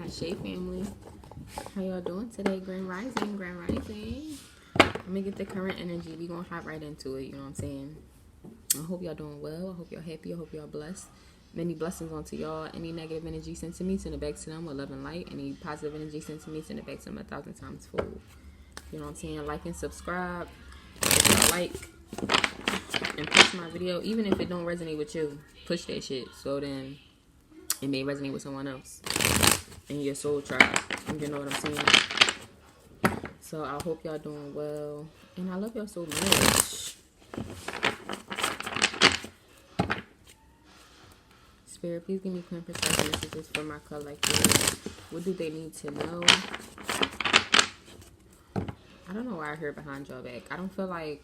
Ashe family. How y'all doing today? Grand Rising, Grand Rising. I'm gonna get the current energy. We gonna hop right into it, you know what I'm saying? I hope y'all doing well. I hope y'all happy. I hope y'all blessed. Many blessings onto y'all. Any negative energy sent to me, send it back to them with love and light. Any positive energy sent to me, send it back to them 1,000 times fold. You know what I'm saying? Like and subscribe. If y'all like and push my video, even if it don't resonate with you, push that shit. So then it may resonate with someone else in your soul tribe. You know what I'm saying? So I hope y'all doing well. And I love y'all so much. Spirit, please give me clear precise messages for my collective. What do they need to know? I don't know why I heard behind y'all back. I don't feel like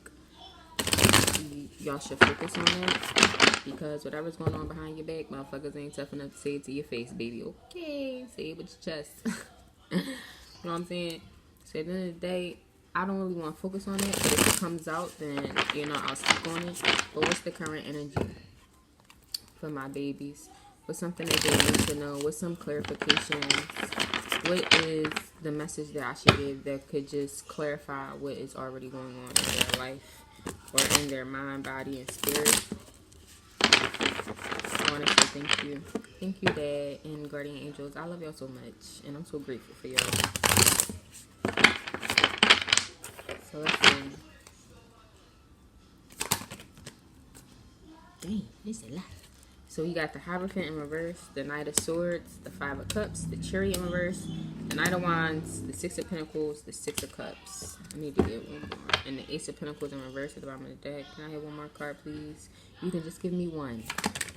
y'all should focus on that, because whatever's going on behind your back, motherfuckers ain't tough enough to say it to your face, baby. Okay, say it with your chest. You know what I'm saying? So at the end of the day, I don't really want to focus on it, but if it comes out, then, you know, I'll speak on it. But what's the current energy for my babies? What's something that they need to know? What's some clarifications? What is the message that I should give that could just clarify what is already going on in their life or in their mind, body, and spirit? I want to say thank you. Thank you, Dad and Guardian Angels. I love y'all so much, and I'm so grateful for y'all. So let's see. Dang, this is a lot. So we got the Hierophant in reverse, the Knight of Swords, the Five of Cups, the Chariot in reverse, the Knight of Wands, the Six of Pentacles, the Six of Cups. I need to get one more. And the Ace of Pentacles in reverse at the bottom of the deck. Can I have one more card, please? You can just give me one.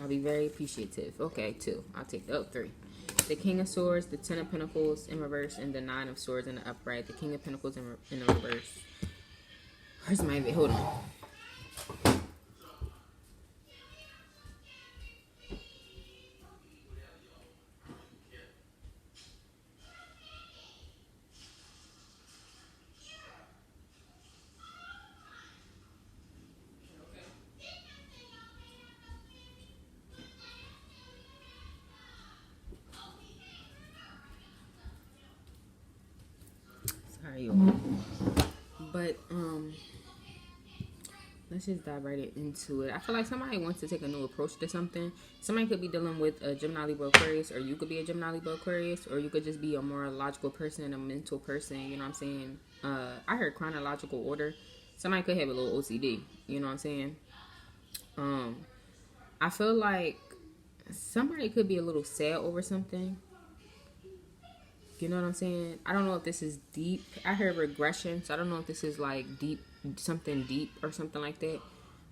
I'll be very appreciative. Okay, two. I'll take the three. The King of Swords, the Ten of Pentacles in reverse, and the Nine of Swords in the upright. The King of Pentacles in the reverse. Where's my... Hold on. Sorry, but let's just dive right into it. I feel like somebody wants to take a new approach to something. Somebody could be dealing with a Gemini, Libra, Aquarius, or you could be a Gemini, Libra, Aquarius, or you could just be a more logical person, a mental person. You know what I'm saying? I heard chronological order. Somebody could have a little OCD. You know what I'm saying? I feel like somebody could be a little sad over something. You know what I'm saying? I don't know if this is deep. I heard regression, so I don't know if this is like deep, something deep or something like that.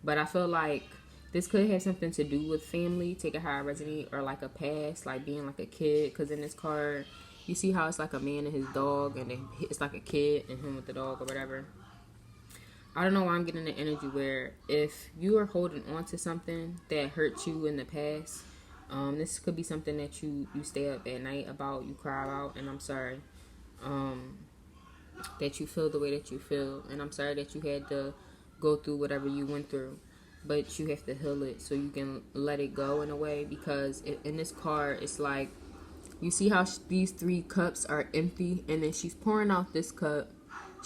But I feel like this could have something to do with family, take it how I resonate, or like a past, like being like a kid. Because in this card, you see how it's like a man and his dog, and then it's like a kid and him with the dog or whatever. I don't know why I'm getting the energy where if you are holding on to something that hurt you in the past, this could be something that you stay up at night about, you cry about, and I'm sorry that you feel the way that you feel, and I'm sorry that you had to go through whatever you went through, but you have to heal it so you can let it go in a way, because in this card, it's like, you see how these three cups are empty, and then she's pouring out this cup.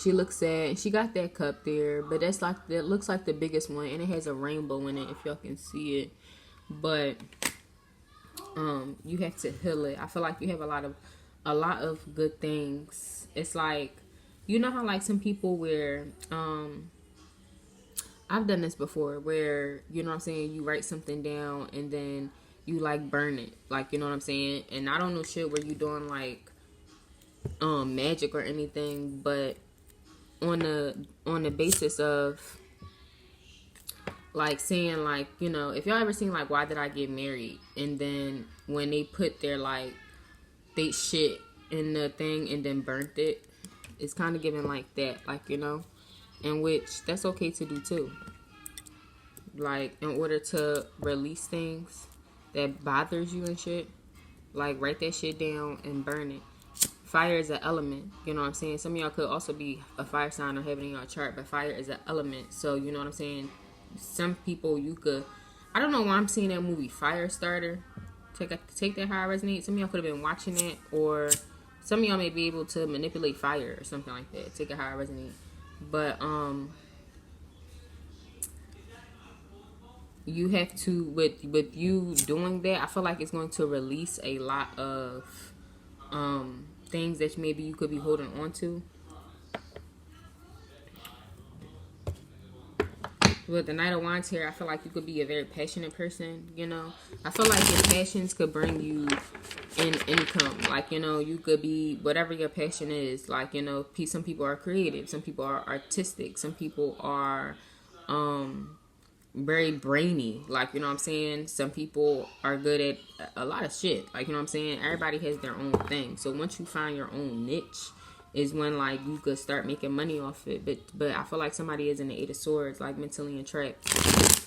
She looks sad, and she got that cup there, but that looks like the biggest one, and it has a rainbow in it, if y'all can see it, but you have to heal it. I feel like you have a lot of good things. It's like, you know how like some people where I've done this before, where, you know what I'm saying, you write something down and then you like burn it, like, you know what I'm saying, and I don't know shit where you doing like magic or anything, but on the basis of like saying, like, you know, if y'all ever seen like Why Did I Get Married, and then when they put their like they shit in the thing and then burnt it, it's kind of giving like that, like, you know, in which that's okay to do too, like in order to release things that bothers you and shit, like write that shit down and burn it. Fire is an element, you know what I'm saying? Some of y'all could also be a fire sign or have it in your chart, but fire is an element, so you know what I'm saying? Some people you could, I don't know why I'm seeing that movie Firestarter. Take that how it resonates. Some of y'all could have been watching it, or some of y'all may be able to manipulate fire or something like that. Take it how it resonates. But you have to, with you doing that, I feel like it's going to release a lot of things that maybe you could be holding on to. With the Knight of Wands here, I feel like you could be a very passionate person, you know. I feel like your passions could bring you in income. Like, you know, you could be whatever your passion is. Like, you know, some people are creative. Some people are artistic. Some people are very brainy. Like, you know what I'm saying? Some people are good at a lot of shit. Like, you know what I'm saying? Everybody has their own thing. So once you find your own niche, is when like you could start making money off it. But I feel like somebody is in the Eight of Swords, like mentally entrapped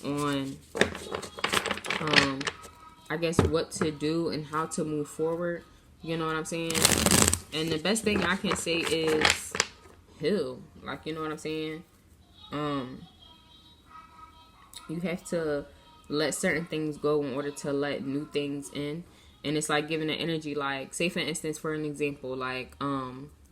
on I guess what to do and how to move forward. You know what I'm saying? And the best thing I can say is heal. Like, you know what I'm saying? You have to let certain things go in order to let new things in. And it's like giving an energy, like, say for instance, for an example, like,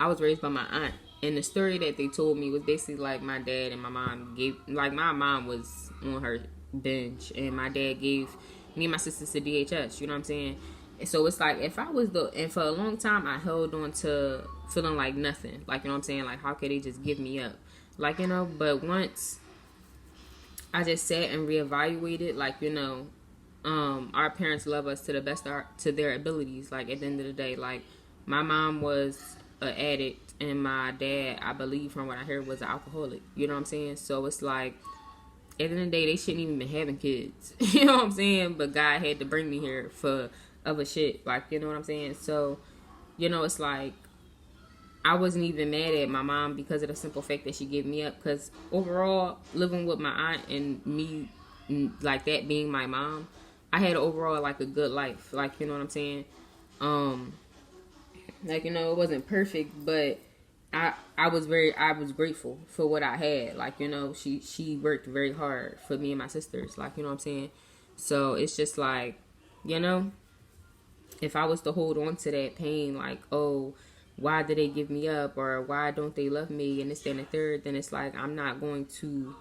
I was raised by my aunt, and the story that they told me was basically like my dad and my mom my mom was on her binge, and my dad gave me and my sisters to DHS, you know what I'm saying? And so it's like, and for a long time, I held on to feeling like nothing, like, you know what I'm saying? Like, how could they just give me up? Like, you know, but once I just sat and reevaluated, like, you know, our parents love us to the best to their abilities. Like, at the end of the day, like, my mom was an addict, and my dad, I believe from what I heard, was an alcoholic. You know what I'm saying? So it's like, at the end of the day, they shouldn't even been having kids. You know what I'm saying? But God had to bring me here for other shit. Like, you know what I'm saying? So, you know, it's like, I wasn't even mad at my mom because of the simple fact that she gave me up. Because overall, living with my aunt and me, like that being my mom, I had overall like a good life. Like, you know what I'm saying? Like, you know, it wasn't perfect, but I was grateful for what I had. Like, you know, she worked very hard for me and my sisters. Like, you know what I'm saying? So it's just like, you know, if I was to hold on to that pain, like, oh, why did they give me up, or why don't they love me, and this, that, and the third, then it's like, I'm not going to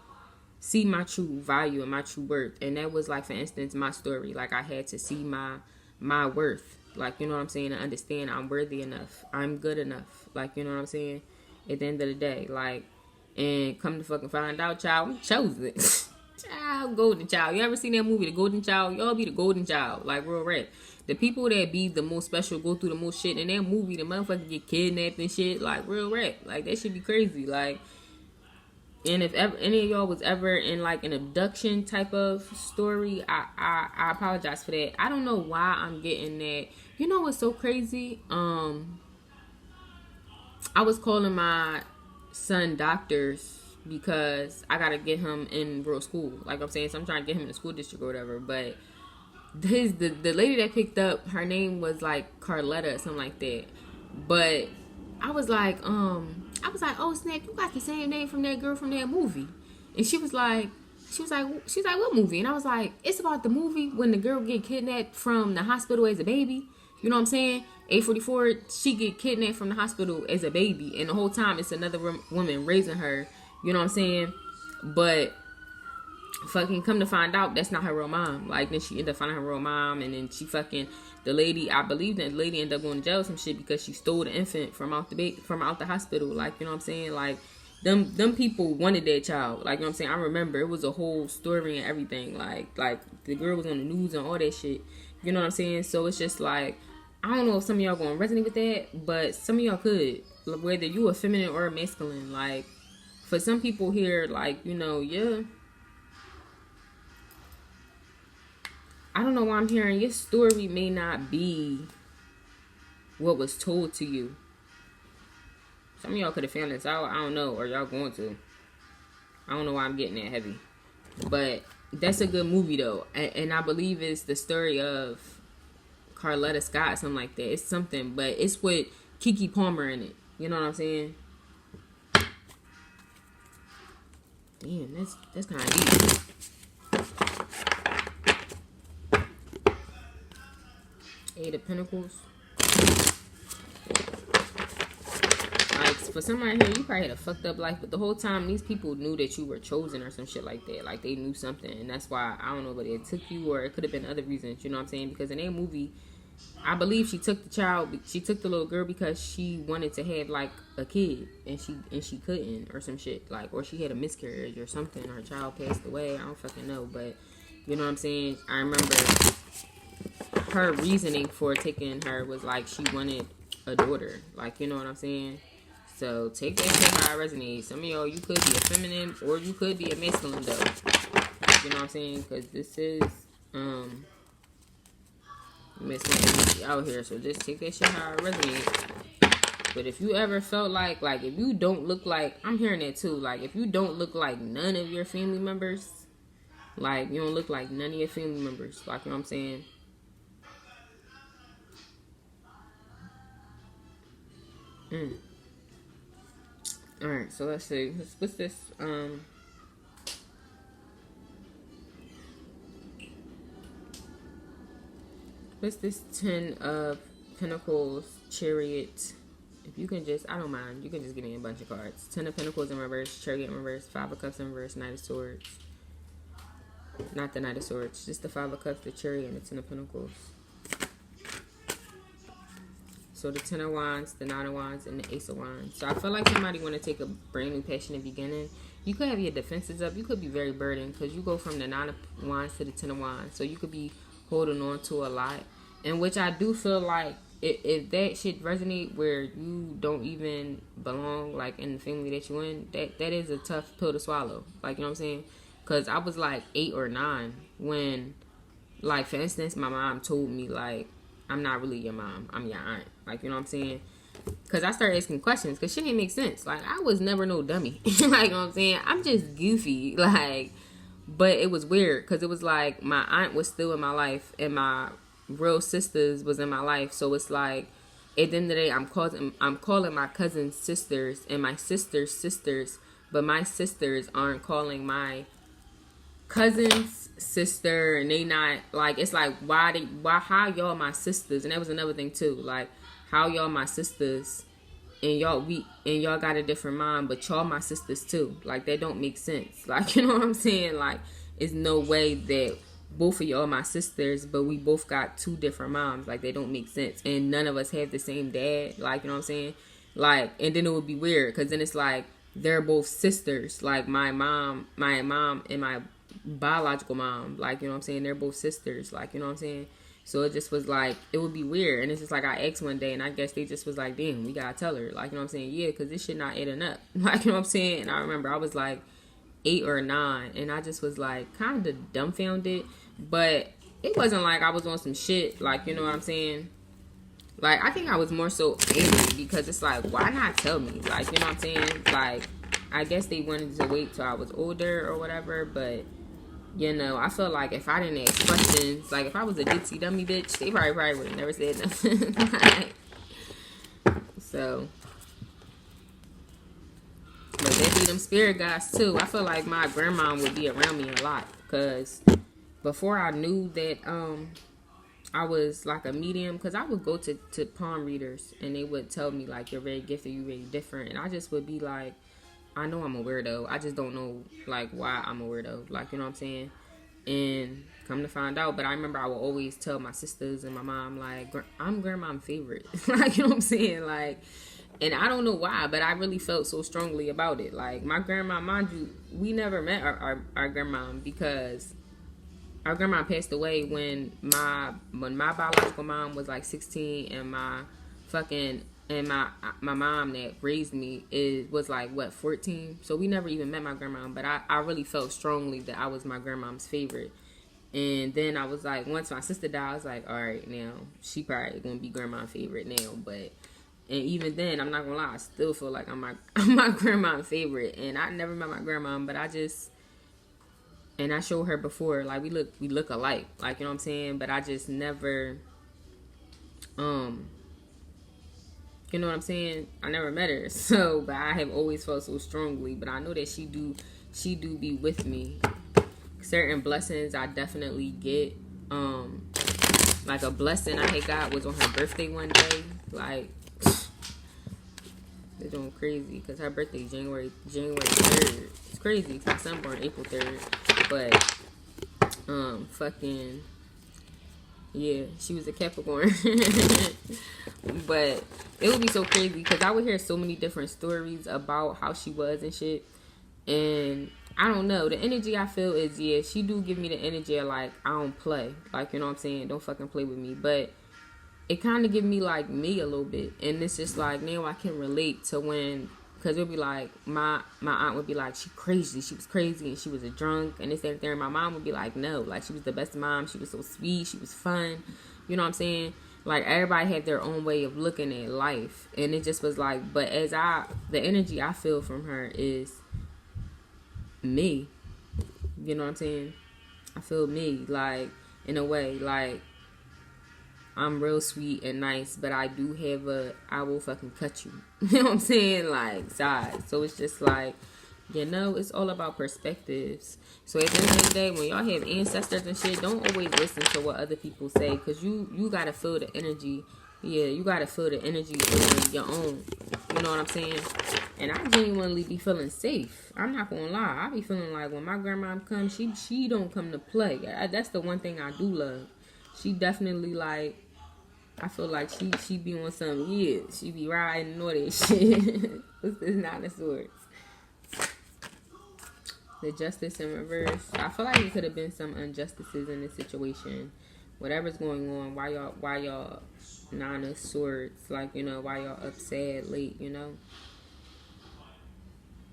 see my true value and my true worth. And that was like, for instance, my story. Like, I had to see my worth. Like, you know what I'm saying? To understand I'm worthy enough. I'm good enough. Like, you know what I'm saying? At the end of the day, like, and come to fucking find out, child, we chose it. Child, golden child. You ever seen that movie, The Golden Child? Y'all be the golden child. Like, real rap. The people that be the most special go through the most shit in that movie. The motherfuckers get kidnapped and shit. Like, real rap. Like, that should be crazy. Like, and if ever, any of y'all was ever in like an abduction type of story, I apologize for that. I don't know why I'm getting that. You know what's so crazy? I was calling my son doctors because I gotta get him in real school. Like I'm saying, so I'm trying to get him in the school district or whatever. But the lady that picked up, her name was like Carletta or something like that. But I was like, oh snap, you got the same name from that girl from that movie. And she was like, what movie? And I was like, it's about the movie when the girl get kidnapped from the hospital as a baby. You know what I'm saying? 844, she get kidnapped from the hospital as a baby, and the whole time it's another woman raising her. You know what I'm saying? But fucking come to find out, that's not her real mom. Like, then she ended up finding her real mom, and then she fucking, the lady, I believe that the lady ended up going to jail or some shit because she stole the infant from out the hospital. Like, you know what I'm saying? Like, them people wanted that child. Like, you know what I'm saying? I remember it was a whole story and everything. Like the girl was on the news and all that shit. You know what I'm saying? So it's just like, I don't know if some of y'all gonna resonate with that, but some of y'all could, whether you are feminine or masculine. Like, for some people here, like, you know, yeah, I don't know why I'm hearing your story may not be what was told to you. Some of y'all could have found this out. I don't know, or y'all going to. I don't know why I'm getting that heavy, but that's a good movie though, and I believe it's the story of Carletta Scott, something like that. It's something, but it's with Keke Palmer in it. You know what I'm saying? Damn, that's kind of deep. Eight of Pentacles. Like, for somebody here, you probably had a fucked up life, but the whole time, these people knew that you were chosen or some shit like that. Like, they knew something, and that's why, I don't know, but it took you, or it could have been other reasons, you know what I'm saying? Because in that movie, I believe she took the little girl because she wanted to have, like, a kid, and she couldn't, or some shit, like, or she had a miscarriage or something, or her child passed away, I don't fucking know, but, you know what I'm saying? I remember her reasoning for taking her was, like, she wanted a daughter, like, you know what I'm saying? So, take that shit how it resonates. Some of y'all, you could be a feminine, or you could be a masculine, though. You know what I'm saying? Because this is, masculine out here. So, just take that shit how it resonates. But if you ever felt like, if you don't look like, I'm hearing that, too. Like, if you don't look like none of your family members, like, you don't look like none of your family members. Like, you know what I'm saying? Alright, so let's see. What's this? What's this 10 of Pentacles, Chariot? If you can just, I don't mind. You can just give me a bunch of cards. 10 of Pentacles in reverse, Chariot in reverse, 5 of Cups in reverse, Knight of Swords. Not the Knight of Swords. Just the 5 of Cups, the Chariot, and the 10 of Pentacles. So the 10 of Wands, the 9 of Wands, and the Ace of Wands. So I feel like somebody want to take a brand new passionate beginning. You could have your defenses up. You could be very burdened because you go from the 9 of Wands to the 10 of Wands. So you could be holding on to a lot. And which I do feel like if that shit resonate where you don't even belong, like, in the family that you in, that is a tough pill to swallow. Like, you know what I'm saying? Because I was like 8 or 9 when, like, for instance, my mom told me, like, I'm not really your mom. I'm your aunt. Like, you know what I'm saying? Because I started asking questions. Because shit didn't make sense. Like, I was never no dummy. Like, you know what I'm saying? I'm just goofy. Like, but it was weird. Because it was like my aunt was still in my life. And my real sisters was in my life. So it's like, at the end of the day, I'm calling my cousins sisters. And my sisters sisters. But my sisters aren't calling my cousin's sister, and they not, like, it's like, how y'all my sisters? And that was another thing too, like, how y'all my sisters and y'all got a different mom, but y'all my sisters too. Like, that don't make sense. Like, you know what I'm saying? Like, it's no way that both of y'all my sisters, but we both got 2 different moms. Like, they don't make sense, and none of us have the same dad. Like, you know what I'm saying? Like, and then it would be weird because then it's like they're both sisters. Like, my mom and my biological mom, like, you know what I'm saying, they're both sisters, like, you know what I'm saying? So it just was like, it would be weird. And it's just like, I asked one day, and I guess they just was like, damn, we gotta tell her, like, you know what I'm saying? Yeah, because this shit not adding up. Like, you know what I'm saying? And I remember I was like 8 or 9, and I just was like kind of dumbfounded, but it wasn't like I was on some shit, like, you know what I'm saying? Like, I think I was more so angry because it's like, why not tell me? Like, you know what I'm saying? Like, I guess they wanted to wait till I was older or whatever, but, you know, I feel like if I didn't ask questions, like, if I was a ditzy dummy bitch, they probably would have never said nothing. Like, so, but they be them spirit guys too. I feel like my grandma would be around me a lot because before I knew that, I was like a medium, because I would go to palm readers and they would tell me, like, you're very gifted, you're very different, and I just would be like, I know I'm a weirdo, I just don't know, like, why I'm a weirdo, like, you know what I'm saying? And come to find out, but I remember I would always tell my sisters and my mom, like, I'm grandma's favorite. Like, you know what I'm saying? Like, and I don't know why, but I really felt so strongly about it. Like, my grandma, mind you, we never met our grandma, because our grandma passed away when my biological mom was like 16, and my mom that raised me was like, what, 14? So we never even met my grandma, but I really felt strongly that I was my grandma's favorite. And then I was like, once my sister died, I was like, all right, now she probably gonna be grandma's favorite now. But, and even then, I'm not gonna lie, I still feel like I'm my grandma's favorite. And I never met my grandma, but and I showed her before, like, we look alike, like, you know what I'm saying? But I just never, you know what I'm saying? I never met her. So, but I have always felt so strongly. But I know that she do be with me. Certain blessings I definitely get. like a blessing I had got was on her birthday one day. Like, they're doing crazy because her birthday is January 3rd. It's crazy. It's my son born April 3rd. But fucking yeah, she was a Capricorn. But it would be so crazy because I would hear so many different stories about how she was and shit. And I don't know. The energy I feel is, yeah, she do give me the energy of, like, I don't play. Like, you know what I'm saying? Don't fucking play with me. But it kind of give me, like, me a little bit. And it's just, like, now I can relate to when... Because it would be like, my aunt would be like, she crazy. She was crazy and she was a drunk and this, that, and there. And my mom would be like, no. Like, she was the best mom. She was so sweet. She was fun. You know what I'm saying? Like, everybody had their own way of looking at life. And it just was like... But the energy I feel from her is... me. You know what I'm saying? I feel me, like, in a way, like, I'm real sweet and nice, but I do have I will fucking cut you. You know what I'm saying? Like, side. So it's just like, you know, it's all about perspectives. So at the end of the day, when y'all have ancestors and shit, don't always listen to what other people say, because you gotta feel the energy. Yeah, you gotta feel the energy on your own. You know what I'm saying? And I genuinely be feeling safe. I'm not gonna lie. I be feeling like when my grandma comes, she don't come to play. That's the one thing I do love. She definitely, like, I feel like she be on some weird. She be riding and all that shit. What's this Nine of Swords? The Justice in reverse. I feel like it could have been some injustices in this situation. Whatever's going on, why y'all Nine of Swords, like, you know, why y'all upset late, you know?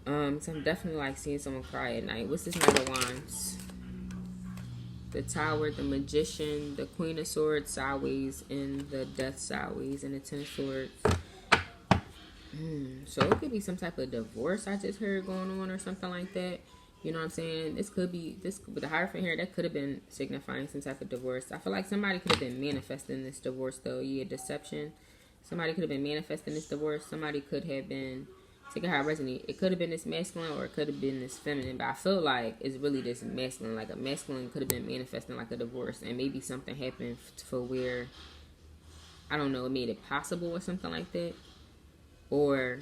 So I'm definitely, like, seeing someone cry at night. What's this Knight of Wands? The Tower, the Magician, the Queen of Swords sideways, and the Death sideways, and the Ten of Swords. So it could be some type of divorce I just heard going on or something like that. You know what I'm saying? This could be, with the Hierophant here, that could have been signifying some type of divorce. I feel like somebody could have been manifesting this divorce, though. Yeah, deception. Somebody could have been manifesting this divorce. Somebody could have been, take it how it resonates. It could have been this masculine or it could have been this feminine. But I feel like it's really this masculine. Like, a masculine could have been manifesting like a divorce. And maybe something happened for where, I don't know, it made it possible or something like that. Or...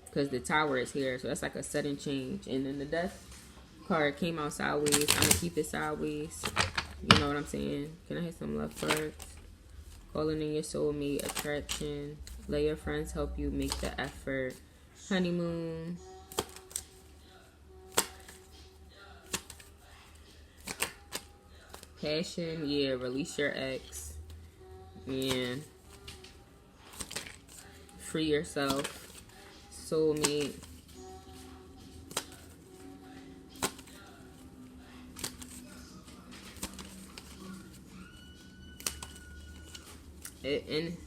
because the Tower is here, so that's like a sudden change. And then the Death card came out sideways. I'm gonna keep it sideways. You know what I'm saying? Can I hit some love cards? Calling in your soulmate, attraction. Let your friends help you make the effort. Honeymoon. Passion, yeah. Release your ex. Yeah. Free yourself. Soulmate. And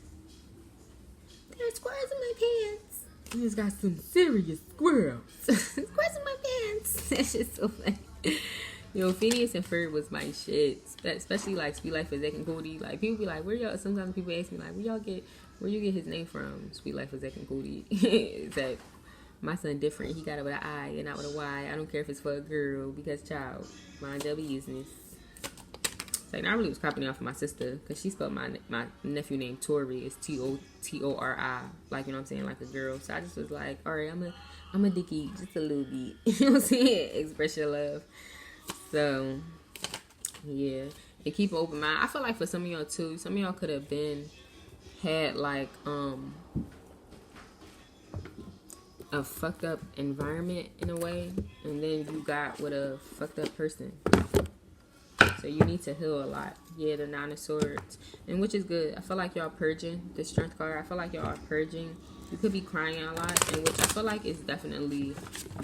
there's squirrels in my pants. I just got some serious squirrels. Squirrels in my pants. That's just so funny. Yo, Phineas and Ferb was my shit. Especially like Sweet Life of Zack and Cody. Like, people be like, where y'all, sometimes people ask me like, where you get his name from? Sweet Life of Zack and Cody. It's that my son different. He got it with an I and not with a Y. I don't care if it's for a girl, because child, mind your business. It's like, I really was copying off of my sister, because she spelled my nephew name Tori. It's Tori, like, you know what I'm saying, like a girl. So I just was like, all right, I'm a dickie, just a little bit. You know what I'm saying? Express your love. So yeah, and keep an open mind. I feel like for some of y'all too, some of y'all could have had like a fucked up environment in a way, and then you got with a fucked up person. So you need to heal a lot. Yeah, the Nine of Swords, and which is good. I feel like y'all purging. The Strength card, I feel like y'all are purging. You could be crying a lot, and which I feel like is definitely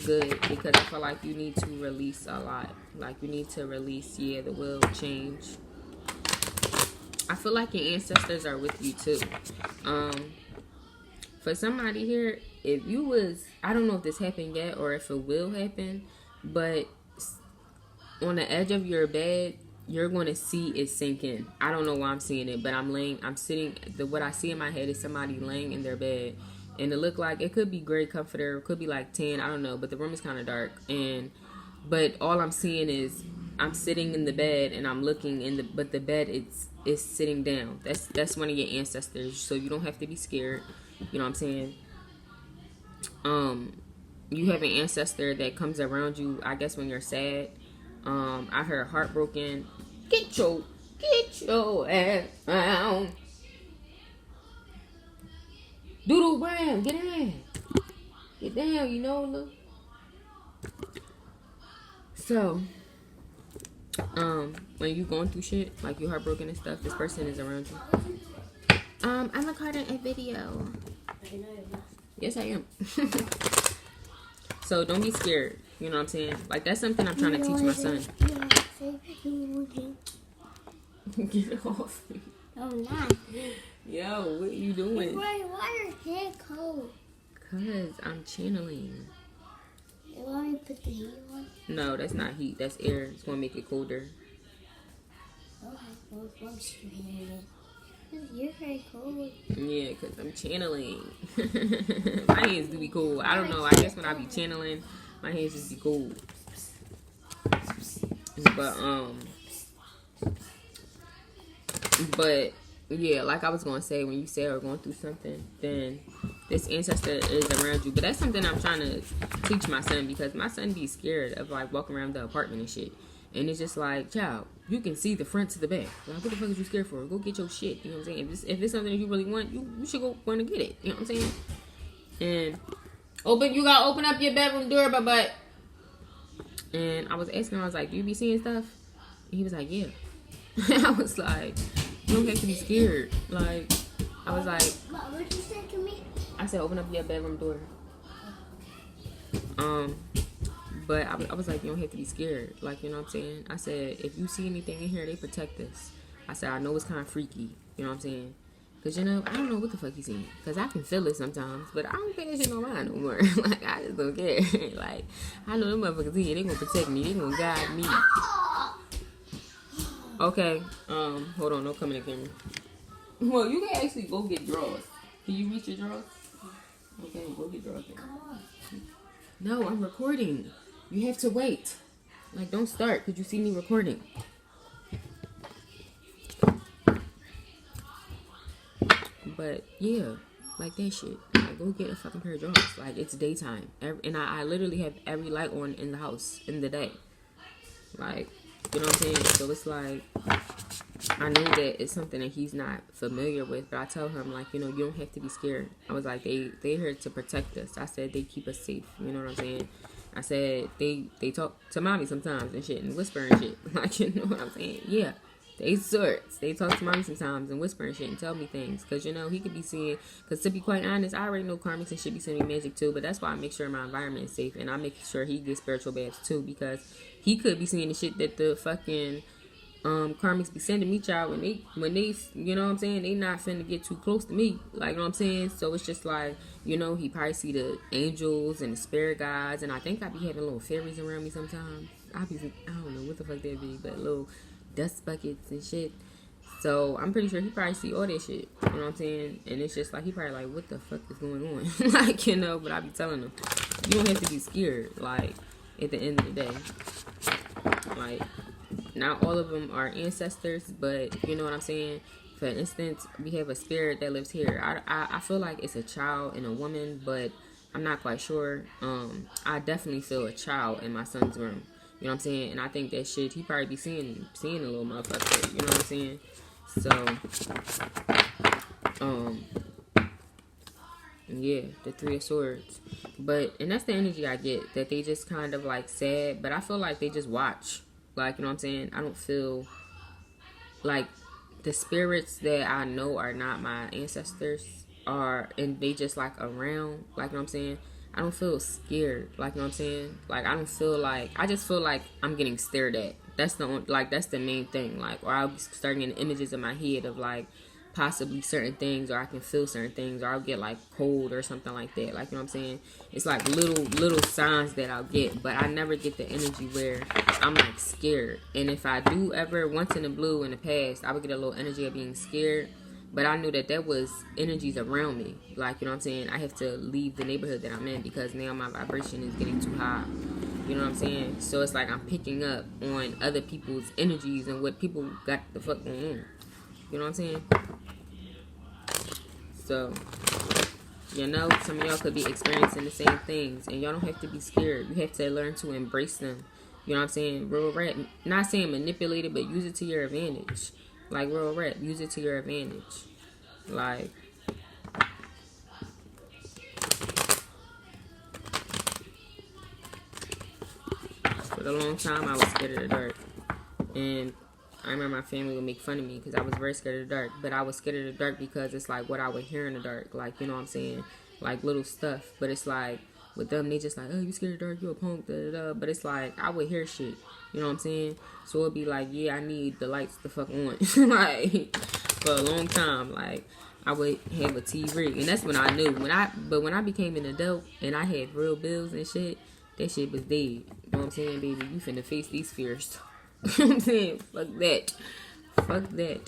good, because I feel like you need to release a lot. Like, you need to release, yeah, the will change. I feel like your ancestors are with you too. For somebody here, if you was, I don't know if this happened yet or if it will happen, but on the edge of your bed, you're going to see it sink in. I don't know why I'm seeing it, but I'm sitting, what I see in my head is somebody laying in their bed, and it look like, it could be gray comforter, it could be like tan, I don't know, but the room is kind of dark, but all I'm seeing is, I'm sitting in the bed and I'm looking in but the bed is sitting down. That's one of your ancestors. So you don't have to be scared. You know what I'm saying? You have an ancestor that comes around you, I guess, when you're sad. I heard heartbroken. Get your ass down. Doodle Brown, get in. Get down, you know, look. So, when you going through shit, like you heartbroken and stuff, this person is around you. I'm recording a video. Yes, I am. So don't be scared. You know what I'm saying? Like, that's something I'm trying to teach my son. Get off me. I'm not. Yo, what are you doing? Why your hair cold? Cause I'm channeling. You want me to put the heat on? No, that's not heat. That's air. It's gonna make it colder. Okay, well, once you hear it. You're very cold. Yeah, because I'm channeling. My hands do be cold. I don't know. I guess when I be channeling, my hands just be cold. But yeah, like I was going to say, when you say you're going through something, then this ancestor is around you. But that's something I'm trying to teach my son, because my son be scared of like walking around the apartment and shit. And it's just like, child, you can see the front to the back. Like, what the fuck is you scared for? Go get your shit. You know what I'm saying? If it's something that you really want, you should go want to get it. You know what I'm saying? And you gotta open up your bedroom door, but. And I was asking him, I was like, do you be seeing stuff? And he was like, yeah. I was like, you don't have to be scared. Like, I was like, what did you say to me? I said, open up your bedroom door. But I was like, you don't have to be scared. Like, you know what I'm saying? I said, if you see anything in here, they protect us. I said, I know it's kind of freaky. You know what I'm saying? Because, you know, I don't know what the fuck he's seeing. Because I can feel it sometimes. But I don't think that shit no mind no more. Like, I just don't care. Like, I know them motherfuckers here. They going to protect me. They going to guide me. Okay. Hold on. Don't come in the camera. Well, you can actually go get drawers. Can you reach your drawers? Okay, go get drawers. Come on. No, I'm recording. You have to wait. Like, don't start because you see me recording. But, yeah, like that shit. Like, go get a fucking pair of drawers. Like, it's daytime. And I literally have every light on in the house in the day. Like, you know what I'm saying? So it's like, I know that it's something that he's not familiar with, but I tell him, like, you know, you don't have to be scared. I was like, they're here to protect us. I said, they keep us safe. You know what I'm saying? I said, they talk to mommy sometimes and shit and whisper and shit. Like, you know what I'm saying? Yeah. They sorts. They talk to mommy sometimes and whisper and shit and tell me things. Because, you know, he could be seeing... Because to be quite honest, I already know karmics and shit be sending me magic too. But that's why I make sure my environment is safe. And I make sure he gets spiritual baths too. Because he could be seeing the shit that the fucking... karmics be sending me, child, when they, you know what I'm saying, they not finna get too close to me, like, you know what I'm saying? So it's just like, you know, he probably see the angels and the spirit guides, and I think I be having little fairies around me sometimes. I don't know what the fuck that be, but little dust buckets and shit. So I'm pretty sure he probably see all that shit, you know what I'm saying? And it's just like, he probably like, what the fuck is going on? Like, you know, but I be telling him, you don't have to be scared, like, at the end of the day. Like, not all of them are ancestors, but you know what I'm saying? For instance, we have a spirit that lives here. I feel like it's a child and a woman, but I'm not quite sure. I definitely feel a child in my son's room. You know what I'm saying? And I think that shit, he probably be seeing a little motherfucker. You know what I'm saying? So, yeah, the Three of Swords. And that's the energy I get, that they just kind of like sad, but I feel like they just watch. Like, you know what I'm saying? I don't feel like the spirits that I know are not my ancestors and they just like around, like, you know what I'm saying? I don't feel scared, like, you know what I'm saying? Like, I don't feel like, I just feel like I'm getting stared at. That's the main thing. Like, or I'll be starting getting images in my head of like possibly certain things, or I can feel certain things, or I'll get like cold or something like that. Like, you know what I'm saying? It's like little signs that I'll get, but I never get the energy where I'm like scared. And if I do ever, once in the blue in the past, I would get a little energy of being scared, but I knew that was energies around me. Like, you know what I'm saying? I have to leave the neighborhood that I'm in because now my vibration is getting too high. You You know what I'm saying? So it's like I'm picking up on other people's energies and what people got the fuck going on. You know what I'm saying? So, you know, some of y'all could be experiencing the same things, and y'all don't have to be scared. You have to learn to embrace them. You know what I'm saying? Real rap. Not saying manipulate it, but use it to your advantage. Like real rap, use it to your advantage. Like, for a long time, I was scared of the dark. And I remember my family would make fun of me because I was very scared of the dark. But I was scared of the dark because it's like what I would hear in the dark. Like, you know what I'm saying? Like little stuff. But it's like, with them, they just like, oh, you scared of the dark, you a punk, da da da. But it's like, I would hear shit. You know what I'm saying? So it'd be like, yeah, I need the lights to fuck on. Like, for a long time. Like, I would have a TV. And that's when I knew. But when I became an adult and I had real bills and shit, that shit was dead. You know what I'm saying, baby? You finna face these fears. You know what I'm saying? Fuck that. Fuck that.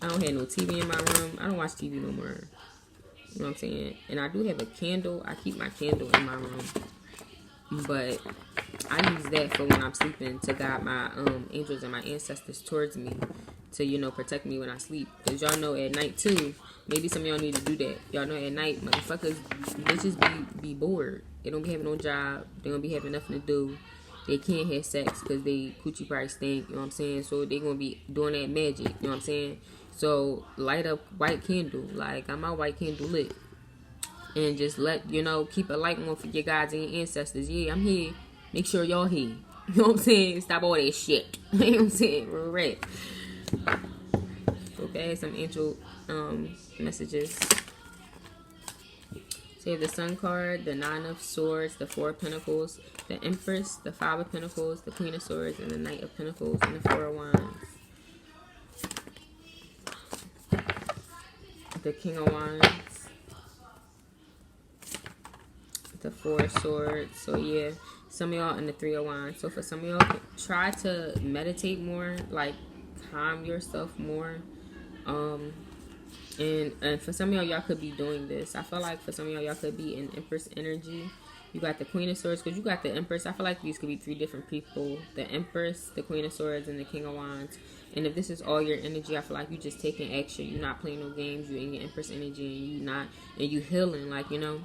I don't have no TV in my room. I don't watch TV no more. You know what I'm saying? And I do have a candle. I keep my candle in my room. But I use that for when I'm sleeping to guide my angels and my ancestors towards me. To, you know, protect me when I sleep. Because y'all know at night too. Maybe some of y'all need to do that. Y'all know at night, motherfuckers, bitches be bored. They don't be having no job. They don't be having nothing to do. They can't have sex because they coochie probably stink. You know what I'm saying? So they gonna be doing that magic. You know what I'm saying? So light up white candle. Like, got my white candle lit. And just let, you know, keep a light on for your gods and your ancestors. Yeah, I'm here. Make sure y'all here. You know what I'm saying? Stop all that shit. You know what I'm saying? Real rap. Okay, some angel messages. So you have the Sun card, the Nine of Swords, the Four of Pentacles, the Empress, the Five of Pentacles, the Queen of Swords, and the Knight of Pentacles, and the Four of Wands. The King of Wands. The Four of Swords. So yeah, some of y'all in the Three of Wands. So for some of y'all, try to meditate more, like calm yourself more. And for some of y'all could be doing this. I feel like for some of y'all could be in Empress energy. You got the Queen of Swords, because you got the Empress. I feel like these could be three different people. The Empress, the Queen of Swords, and the King of Wands. And if this is all your energy, I feel like you just taking action. You're not playing no games. You're in your Empress energy, and you healing. Like, you know,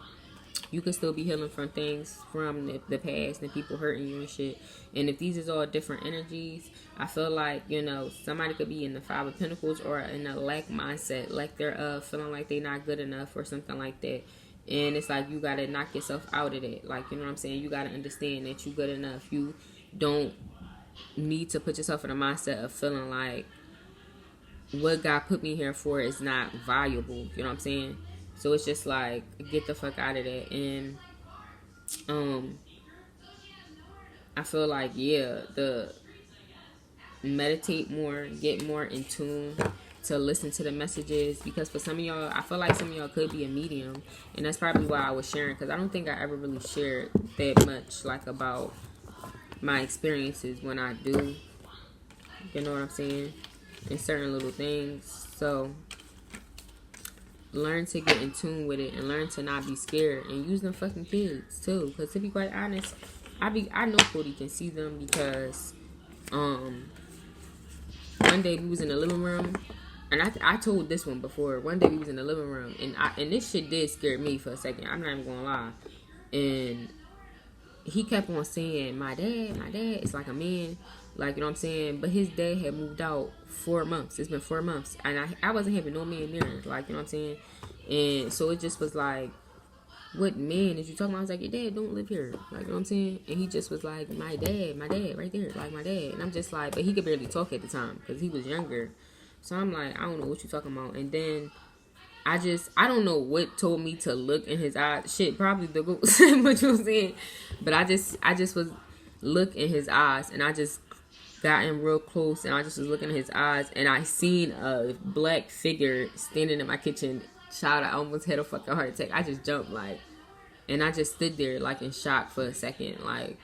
you could still be healing from things from the past and people hurting you and shit. And if these is all different energies, I feel like, you know, somebody could be in the Five of Pentacles or in a lack mindset, like they're feeling like they're not good enough or something like that. And it's like you gotta knock yourself out of that. Like, you know what I'm saying? You gotta understand that you're good enough. You don't need to put yourself in a mindset of feeling like what God put me here for is not valuable. You know what I'm saying? So it's just like, get the fuck out of that. And I feel like, yeah, meditate more, get more in tune to listen to the messages, because for some of y'all, I feel like some of y'all could be a medium, and that's probably why I was sharing, because I don't think I ever really shared that much, like, about my experiences when I do, you know what I'm saying, in certain little things. So learn to get in tune with it and learn to not be scared, and use them fucking kids too, because to be quite honest, I know Cody can see them, because one day we was in the living room, and I told this one before. One day we was in the living room, and this shit did scare me for a second. I'm not even gonna lie. And he kept on saying, my dad is like a man, like, you know what I'm saying? But his dad had moved out 4 months. It's been 4 months, and I wasn't having no man there, like, you know what I'm saying? And so it just was like, what man is you talking about? I was like, your dad don't live here, like, you know what I'm saying? And he just was like, my dad right there, like, my dad. And I'm just like, but he could barely talk at the time because he was younger. So I'm like, I don't know what you talking about. And then I don't know what told me to look in his eyes. Shit, probably the ghost, what you was saying. But I just was look in his eyes, and I just got in real close, and I just was looking in his eyes, and I seen a black figure standing in my kitchen. Child, I almost had a fucking heart attack. I just jumped, like, and I just stood there, like, in shock for a second, like,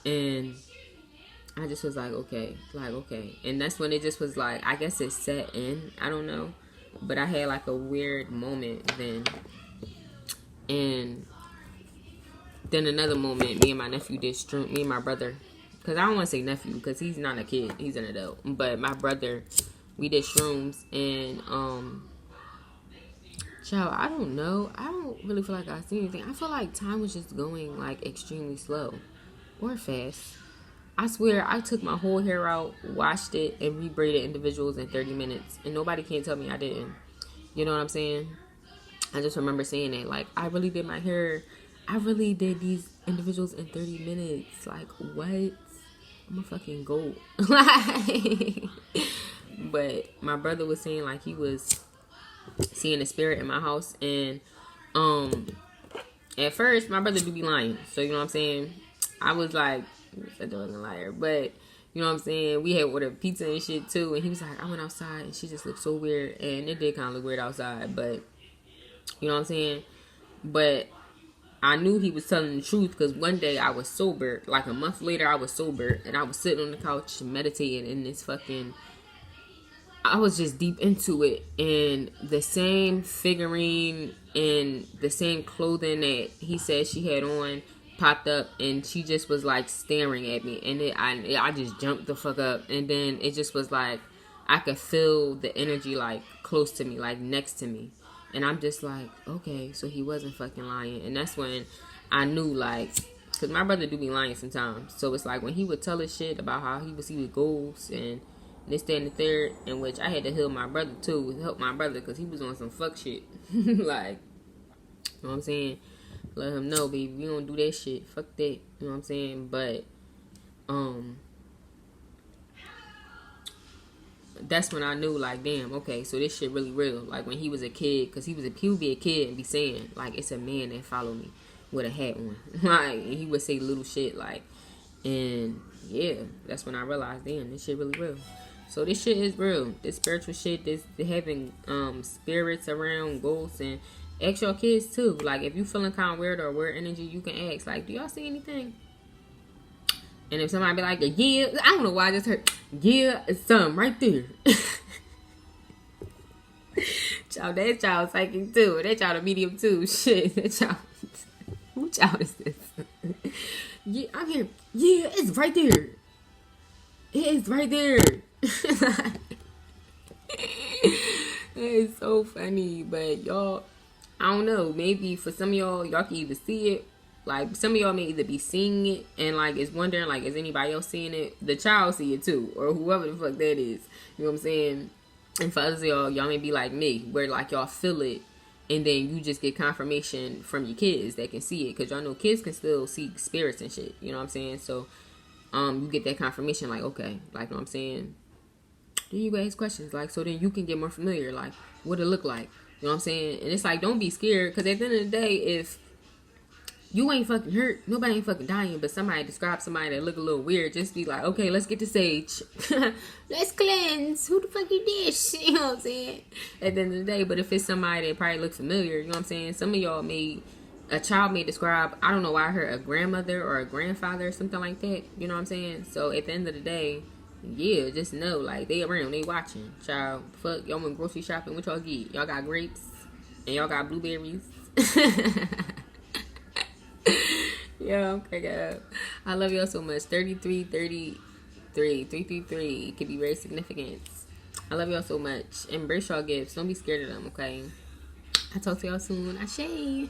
and I just was like, okay. And that's when it just was like, I guess it set in. I don't know. But I had like a weird moment then. And Then another moment, me and my nephew did shrooms. Me and my brother, because I don't want to say nephew, because he's not a kid, he's an adult. But my brother, we did shrooms, and child, I don't know. I don't really feel like I see anything. I feel like time was just going like extremely slow or fast. I swear, I took my whole hair out, washed it, and rebraided individuals in 30 minutes. And nobody can tell me I didn't. You know what I'm saying? I just remember saying that. Like, I really did my hair. I really did these individuals in 30 minutes. Like, what? I'm a fucking goat. Like, but my brother was saying, like, he was seeing a spirit in my house. And, at first, my brother do be lying. So, you know what I'm saying? I was like, I wasn't a liar, but you know what I'm saying, we had ordered pizza and shit too, and he was like, I went outside and she just looked so weird, and it did kind of look weird outside, but you know what I'm saying, but I knew he was telling the truth, because one day I was sober, like a month later I was sober, and I was sitting on the couch meditating in this fucking, I was just deep into it, and the same figurine and the same clothing that he said she had on popped up, and she just was like staring at me, and I just jumped the fuck up, and then it just was like I could feel the energy like close to me, like next to me, and I'm just like, okay, so he wasn't fucking lying. And that's when I knew, like, because my brother do be lying sometimes, so it's like when he would tell us shit about how he would see with ghosts and this, that, and the third, in which I had to heal my brother too, help my brother, because he was on some fuck shit. Like, you know what I'm saying? Let him know, baby, we don't do that shit. Fuck that. You know what I'm saying? But, that's when I knew, like, damn, okay, so this shit really real. Like, when he was a kid, because he would be a kid and be saying, like, it's a man that followed me with a hat on. Like, and he would say little shit, like, and, yeah, that's when I realized, damn, this shit really real. So this shit is real. This spiritual shit, this having, spirits around, ghosts, and ask your kids too. Like, if you feeling kind of weird or weird energy, you can ask, like, do y'all see anything? And if somebody be like, yeah, I don't know why I just heard, yeah, it's something right there. Child, that child psychic too. That child a medium too. Shit, that child. Who child is this? Yeah, I'm here. Yeah, it's right there. It is right there. It's so funny, but y'all, I don't know, maybe for some of y'all can either see it, like some of y'all may either be seeing it and like is wondering, like, is anybody else seeing it? The child see it too, or whoever the fuck that is. You know what I'm saying? And for others of y'all may be like me, where like y'all feel it, and then you just get confirmation from your kids that can see it, because y'all know kids can still see spirits and shit. You know what I'm saying? So you get that confirmation, like, okay, like, you know what I'm saying? Then you go ask questions, like, so then you can get more familiar, like, what it look like. You know what I'm saying? And it's like, don't be scared, because at the end of the day, if you ain't fucking hurt, nobody ain't fucking dying, but somebody describe somebody that look a little weird, just be like, okay, let's get the sage. Let's cleanse. Who the fuck you this? You know what I'm saying? At the end of the day, but if it's somebody that probably looks familiar, you know what I'm saying? Some of y'all a child may describe, I don't know why I heard a grandmother or a grandfather or something like that. You know what I'm saying? So at the end of the day, yeah, just know, like, they around, they watching. Child, fuck, y'all went grocery shopping, what y'all get? Y'all got grapes and y'all got blueberries. Yeah, I'm cracking up. I love y'all so much. 333 can be very significant. I love y'all so much. Embrace y'all gifts. Don't be scared of them, okay? I'll talk to y'all soon. Ashe.